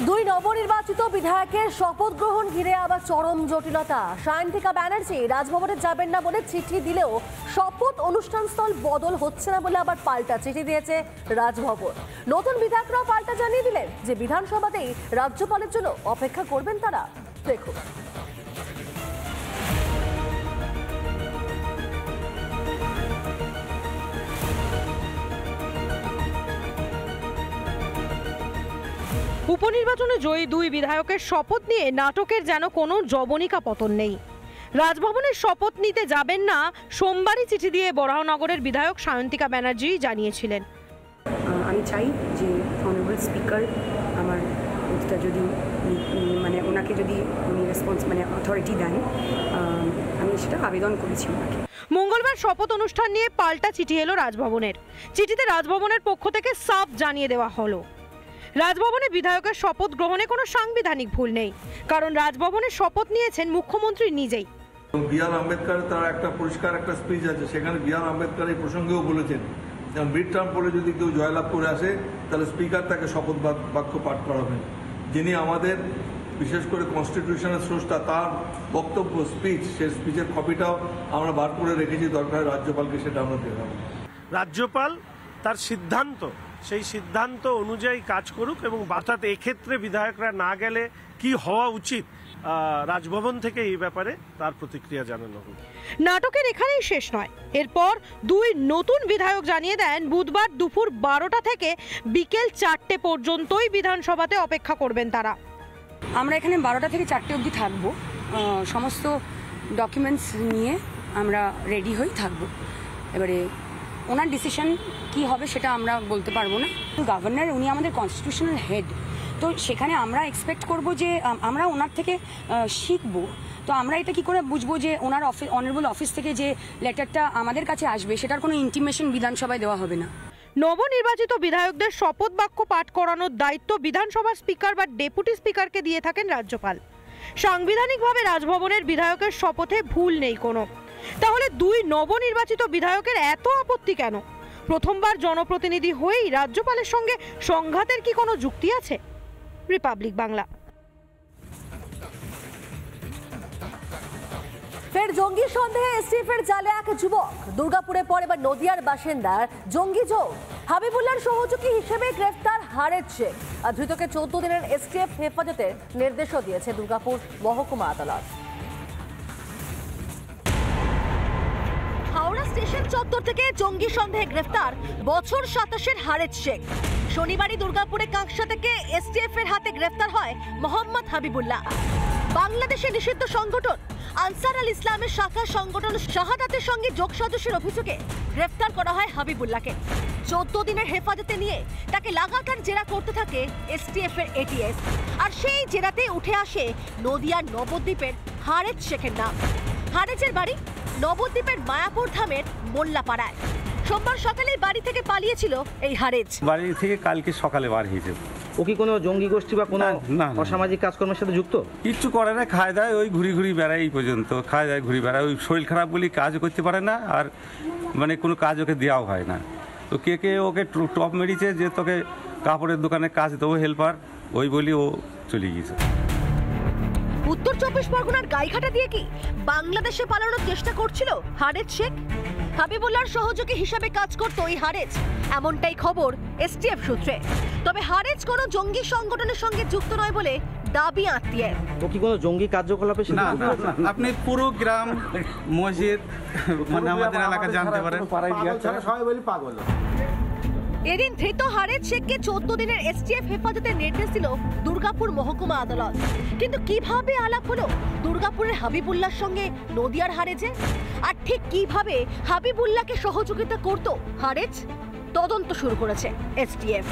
দুই নবনির্বাচিত বিধায়কের শপথ গ্রহণ ঘিরে আবার চরম জটিলতা। সায়ন্তিকা ব্যানার্জি রাজভবনে যাবেন না বলে চিঠি দিলেও শপথ অনুষ্ঠানস্থল বদল হচ্ছে না বলে আবার পাল্টা চিঠি দিয়েছে রাজভবন। নতুন বিধায়করাও পাল্টা জানিয়ে দিলেন যে বিধানসভাতেই রাজ্যপালের জন্য অপেক্ষা করবেন তারা। দেখুন, উপনির্বাচনে জয়ী দুই বিধায়কের শপথ নিয়ে নাটকের যেন কোনো জবনিকা পতন নেই। রাজভবনের শপথ নিতে যাবেন না সোমবারই চিঠি দিয়ে বরাহনগরের বিধায়ক সায়ন্তিকা ব্যানার্জি জানিয়েছিলেন। আমি চাই যে অনারেবল স্পিকার আমার ওটা যদি ওনাকে যদি উনি রেসপন্স অথরিটি দেন, আমি সেটা আবেদন করেছি ওনাকে। মঙ্গলবার শপথ অনুষ্ঠান নিয়ে পাল্টা চিঠি এলো রাজভবনের। চিঠিতে রাজভবনের পক্ষ থেকে সাফ জানিয়ে দেওয়া হলো, রাজভবনে বিধায়কের শপথ গ্রহণে কোনো সাংবিধানিক ভুল নেই, কারণ রাজভবনে শপথ নিয়েছেন মুখ্যমন্ত্রী নিজেই। বি.আর. আম্বেদকর তার একটা পরিষ্কার একটা স্পিচ আছে, সেখানে বি.আর. আম্বেদকর এই প্রসঙ্গেও বলেছেন মিড টার্ম পরে যদি কেউ জয়লাভ করে আসে তাহলে স্পিকার তাকে শপথ বাক্য পাঠ করাবেন। যিনি আমাদের বিশেষ করে কনস্টিটিউশনের স্রষ্টা, তার বক্তব্য স্পিচ, সেই স্পিচের কপিটাও আমরা বার করে রেখেছি, দরকার রাজ্যপালকে সেটা আমরা দেখাবো। রাজ্যপাল তার সিদ্ধান্ত, সেই সিদ্ধান্ত অনুযায়ী কাজ করুক, এবং অর্থাৎ এক্ষেত্রে বিধায়করা না গেলে কি হওয়া উচিত রাজভবন থেকে এই ব্যাপারে তার প্রতিক্রিয়া জানানো হোক। নাটকের এখানেই শেষ নয়। এরপর দুই নতুন বিধায়ক জানিয়ে দেন বুধবার দুপুর 12টা থেকে বিকেল 4টে পর্যন্তই বিধানসভাতে অপেক্ষা করবেন তারা। আমরা এখানে 12টা থেকে 4টে অবধি থাকবো, সমস্ত ডকুমেন্টস নিয়ে আমরা রেডি হয়ে থাকবো। এবারে ওনার ডিসিশন কি হবে সেটা আমরা বলতে পারবো না। গভর্নর উনি আমাদের কনস্টিটিউশনাল হেড, তো সেখানে আমরা এক্সপেক্ট করব যে আমরা ওনার থেকে শিখবো। তো আমরা এটা কি করে বুঝবো যে ওনার অনারেবল অফিস থেকে যে লেটারটা আমাদের কাছে আসবে সেটার কোনো ইন্টিমেশন বিধানসভায় দেওয়া হবে না। নবনির্বাচিত বিধায়কদের শপথ বাক্য পাঠ করানোর দায়িত্ব বিধানসভার স্পিকার বা ডেপুটি স্পিকারকে দিয়ে থাকেন রাজ্যপাল। সাংবিধানিকভাবে রাজভবনের বিধায়কের শপথে ভুল নেই কোনো। তাহলে দুই নবনির্বাচিত বিধায়কের এত আপত্তি কেন? প্রথমবার জনপ্রতিনিধি হয়েই রাজ্যপালের সঙ্গে সংঘাতের কি কোনো যুক্তি আছে? রিপাবলিক বাংলা। ফের জঙ্গি সন্দেহে এসটিএফের জালে এক যুবক। দুর্গাপুরে পর এবার নদিয়ার বাসিন্দার জঙ্গি যোগ। হাবিবুল্লাহর সহযোগী হিসেবে গ্রেফতার হারেজ শেখ। ধৃতকে 14 দিনের এসটিএফ হেফাজতের নির্দেশও দিয়েছে দুর্গাপুর মহকুমা আদালত। হাওড়া স্টেশন চত্বর থেকে জঙ্গি সন্দেহে গ্রেফতার বছর 27-এর হারেজ শেখ। শনিবারই দুর্গাপুরে কাঁকসা থেকে এসটিএফ এর হাতে গ্রেফতার হয় মোহাম্মদ হাবিবুল্লাহ। বাংলাদেশে নিষিদ্ধ সংগঠন আনসার আল ইসলামের শাখা সংগঠন শাহাদাতের সঙ্গে যোগসাজশের অভিযোগে গ্রেফতার করা হয় হাবিবুল্লাহকে। 14 দিনের হেফাজতে নিয়ে তাকে লাগাতার জেরা করতে থাকে এসটিএফ এর এটিএস। আর সেই জেরাতে উঠে আসে নদিয়ার নবদ্বীপের হারেজ শেখের নাম। হারেজের বাড়ি নবদ্বীপের মায়াপুর ধামের মোল্লাপাড়ায়। সোমবার সকালে বাড়ি থেকে পালিয়েছিল এই হারেজ। বাড়ি থেকে কালকে সকালে বার হয়েছে। ও কি কোনো জঙ্গি গোষ্ঠী বা কোনো অসামাজিক কাজকর্মের সাথে যুক্ত? কিচ্ছু করে না, খায় দায়, ওই ঘুরি ঘুরি বেড়ায়। এই পর্যন্ত খায় দায়, ঘুরি বেড়ায়। ওই শরীর খারাপ বলি কাজও করতে পারে না, আর কোনো কাজ ওকে দেওয়াও হয় না। তো কে ওকে টপ মেরেছে যে তোকে কাপড়ের দোকানে কাজ দেবো হেল্পার, ওই বলি ও চলে গিয়েছে। উত্তর 24 পরগনার গাইঘাটা দিয়ে কি বাংলাদেশে পালানোর চেষ্টা করছিল হারেজ শেখ? হাবিবুল্লাহর সহযোগী হিসেবে কাজ করত ওই হারেজ, এমনটাই খবর এসটিএফ সূত্রে। তবে হারেজ কোনো জঙ্গি সংগঠনের সঙ্গে যুক্ত নয় বলে দাবি আত্মীয়ের। ও কি কোনো জঙ্গি কার্যকলাপে? না, আপনি পুরো গ্রাম মসজিদ আমাদের এলাকা জানতে পারেন। সবাই বলি পাগল। এদিন ধৃত হারেজ শেখকে 14 দিনের এসটিএফ হেফাজতের নির্দেশ দিল দুর্গাপুর মহকুমা আদালত। কিন্তু কিভাবে আলাপ হলো দুর্গাপুরের হাবিবুল্লাহর সঙ্গে নদিয়ার হারেজে? আর ঠিক কিভাবে হাবিবুল্লাহকে সহযোগিতা করত হারেজ? তদন্ত শুরু করেছে এসটিএফ।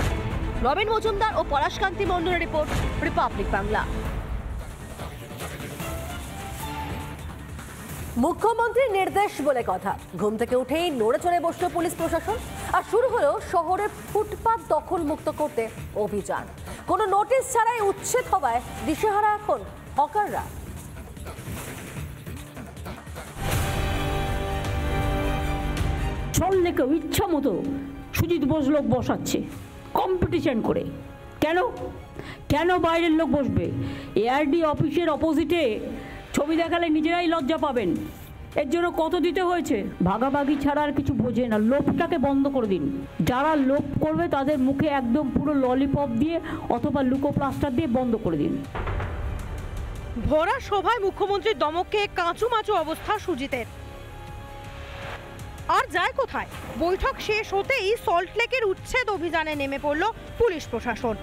রবিন মজুমদার ও পলাশকান্তি মন্ডলের রিপোর্ট, রিপাবলিক বাংলা। মুখ্যমন্ত্রীর নির্দেশ বলে কথা, ঘুম থেকে উঠেই নড়ে চড়ে বসল পুলিশ প্রশাসন। আর শুরু হলো শহরের ফুটপাত দখল মুক্ত করতে অভিযান। কোনো নোটিশ ছাড়াই উচ্ছেদ হওয়ায় দিশেহারা এখন হকাররা। চল লেখে ইচ্ছা মতো সুজিত বোস লোক বসাচ্ছে কম্পিটিশন করে। কেন বাইরের লোক বসবে? এআরডি অফিসের অপোজিটে ছবি দেখালে নিজেরাই লজ্জা পাবেন। এর জন্য কত দিতে হয়েছে? ভাগাভাগি ছাড়া আর কিছু বোঝে না। লোভটাকে বন্ধ করে দিন। যারা লোভ করবে তাদের মুখে একদম পুরো ললিপপ দিয়ে অথবা লুকোপ্লাস্টার দিয়ে বন্ধ করে দিন। ভরা সভায় মুখ্যমন্ত্রীর দমকে কাঁচুমাচু অবস্থা সুজিতের। আর যায় কোথায়? বৈঠক শেষ হতেই সল্টলেকের উচ্ছেদ অভিযানে নেমে পড়ল পুলিশ প্রশাসন।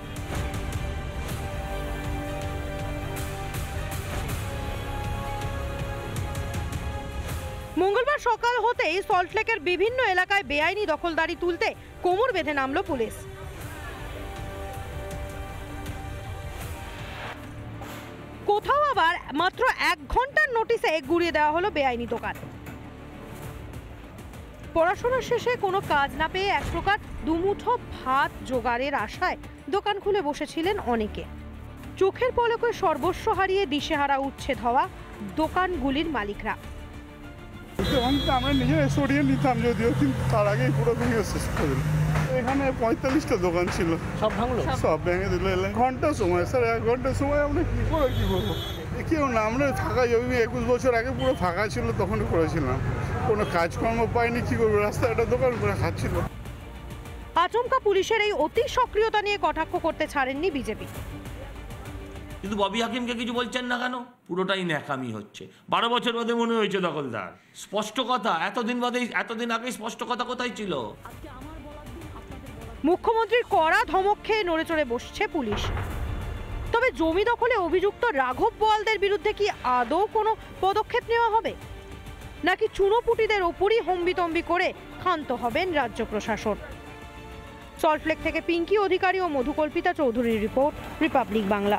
মঙ্গলবার সকাল হতেই সল্টলেকের বিভিন্ন এলাকায় বেআইনি দখলদারি তুলতে কোমর বেঁধে নামল পুলিশ। কোথাও আবার মাত্র 1 ঘন্টার নোটিশে গুড়িয়ে দেওয়া হলো বেআইনি দোকান। পড়াশোনা শেষে কোনো কাজ না পেয়ে এক প্রকার দুমুঠো ভাত জোগাড়ের আশায় দোকান খুলে বসেছিলেন অনেকে। চোখের পলকে সর্বস্ব হারিয়ে দিশেহারা উচ্ছেদ হওয়া দোকানগুলির মালিকরা। আমরা নিজেরা সরিয়ে নিতাম যদিও, কিন্তু তার আগেই পুরো ভেঙে শেষ করে দিল। এখানে 45টা দোকান ছিল, সব ভাঙলো, সব ভেঙে দিল। ঘন্টা সময় স্যার, 1 ঘন্টার সময় আমরা কি বলবো? কেউ না, আমরা ফাঁকা জমি 21 বছর আগে পুরো ফাঁকা ছিল, তখনই করেছিলাম। কোনো কাজকর্ম পাইনি, কি করবো? রাস্তায় একটা দোকান করে খাচ্ছিল। আচমকা পুলিশের এই অতি সক্রিয়তা নিয়ে কটাক্ষ করতে ছাড়েননি বিজেপি। কিন্তু ববি হাকিমকে কিছু বলছেন না কেন? পুরোটাই ন্যাকামি হচ্ছে। 12 বছর বাদে মনে হয়েছে দখলদার। স্পষ্ট কথা, এতদিন আগে স্পষ্ট কথা কোথায় ছিল? মুখ্যমন্ত্রীর কড়া ধমক খেয়ে নড়ে চড়ে বসছে পুলিশ। তবে জমি দখলে অভিযুক্ত রাঘব বোয়ালদের বিরুদ্ধে কি আদৌ কোনো পদক্ষেপ নেওয়া হবে, নাকি চুনোপুটিদের ওপরই হম্বিতম্বি করে ক্ষান্ত হবেন রাজ্য প্রশাসন? সল্টলেক থেকে পিঙ্কি অধিকারী ও মধুকল্পিতা চৌধুরীর রিপোর্ট, রিপাবলিক বাংলা।